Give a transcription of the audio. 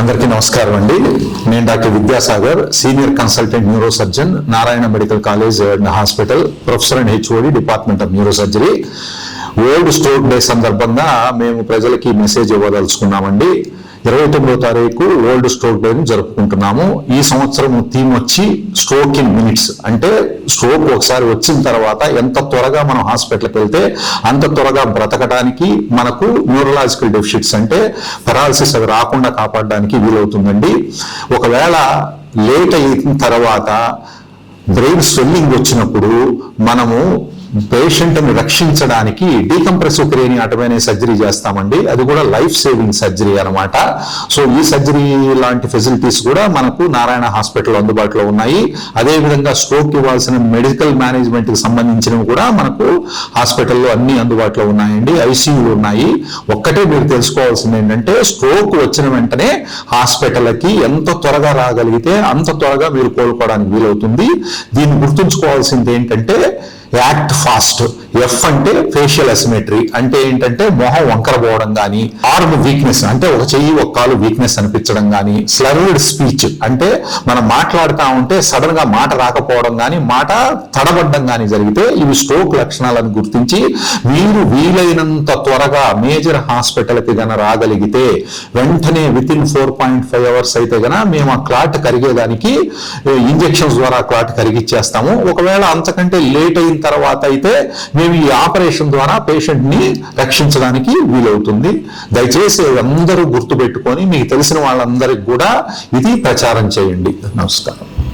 అందరికీ నమస్కారం అండి. నేను doctor Vidyasagar, senior consultant neuro surgeon, Narayana medical college and hospital, professor and HOD, department of neuro surgery. World stroke day సందర్భంగా మేము ప్రజలకి మెసేజ్ ఇవ్వదలుచుకున్నామండి. 29వ తారీఖు వరల్డ్ స్ట్రోక్ డే జరుపుకుంటున్నాము. ఈ సంవత్సరం థీమ్ వచ్చి స్ట్రోక్ ఇన్ మినిట్స్. అంటే స్ట్రోక్ ఒకసారి వచ్చిన తర్వాత ఎంత త్వరగా మనం హాస్పిటల్కి వెళ్తే అంత త్వరగా బ్రతకడానికి, మనకు న్యూరలాజికల్ డెఫిషిట్స్ అంటే పెరాలసిస్ అవి రాకుండా కాపాడడానికి వీలవుతుందండి. ఒకవేళ లేట్ అయిన తర్వాత బ్రెయిన్ స్వెల్లింగ్ వచ్చినప్పుడు మనము పేషెంట్ని రక్షించడానికి డీకంప్రెసివ్ క్రేనియోటమీ సర్జరీ చేస్తామండి. అది కూడా లైఫ్ సేవింగ్ సర్జరీ అనమాట. సో ఈ సర్జరీ లాంటి ఫెసిలిటీస్ కూడా మనకు నారాయణ హాస్పిటల్ అందుబాటులో ఉన్నాయి. అదేవిధంగా స్ట్రోక్ ఇవ్వాల్సిన మెడికల్ మేనేజ్మెంట్ కి సంబంధించినవి కూడా మనకు హాస్పిటల్లో అన్ని అందుబాటులో ఉన్నాయండి. ఐసీయూలు ఉన్నాయి. ఒక్కటే మీరు తెలుసుకోవాల్సింది ఏంటంటే, స్ట్రోక్ వచ్చిన వెంటనే హాస్పిటల్కి ఎంత త్వరగా రాగలిగితే అంత త్వరగా మీరు కోలుకోవడానికి వీలవుతుంది. దీన్ని గుర్తుంచుకోవాల్సింది ఏంటంటే, యాక్ట్ ఫాస్ట్. ఎఫ్ అంటే ఫేషియల్ అసిమెట్రీ, అంటే ఏంటంటే మొహం వంకర పోవడం కానీ, ఆర్మ్ వీక్నెస్ అంటే ఒక చెయ్యి ఒక కాలు వీక్నెస్ అనిపించడం కానీ, స్లర్డ్ స్పీచ్ అంటే మనం మాట్లాడుతూ ఉంటే సడన్ గా మాట రాకపోవడం కానీ, మాట తడబడ్డం కానీ జరిగితే ఇవి స్ట్రోక్ లక్షణాలను గుర్తించి మీరు వీలైనంత త్వరగా మేజర్ హాస్పిటల్కి గన రాగలిగితే వెంటనే విత్ ఇన్ 4.5 hours అయితే గన మేము ఆ క్లాట్ కరిగేదానికి ఇంజెక్షన్స్ ద్వారా క్లాట్ కరిగిచ్చేస్తాము. ఒకవేళ అంతకంటే లేట్ అయిన తర్వాత అయితే మేము ఈ ఆపరేషన్ ద్వారా పేషెంట్ ని రక్షించడానికి వీలవుతుంది. దయచేసి అందరూ గుర్తుపెట్టుకొని మీకు తెలిసిన వాళ్ళందరికీ కూడా ఇది ప్రచారం చేయండి. నమస్కారం.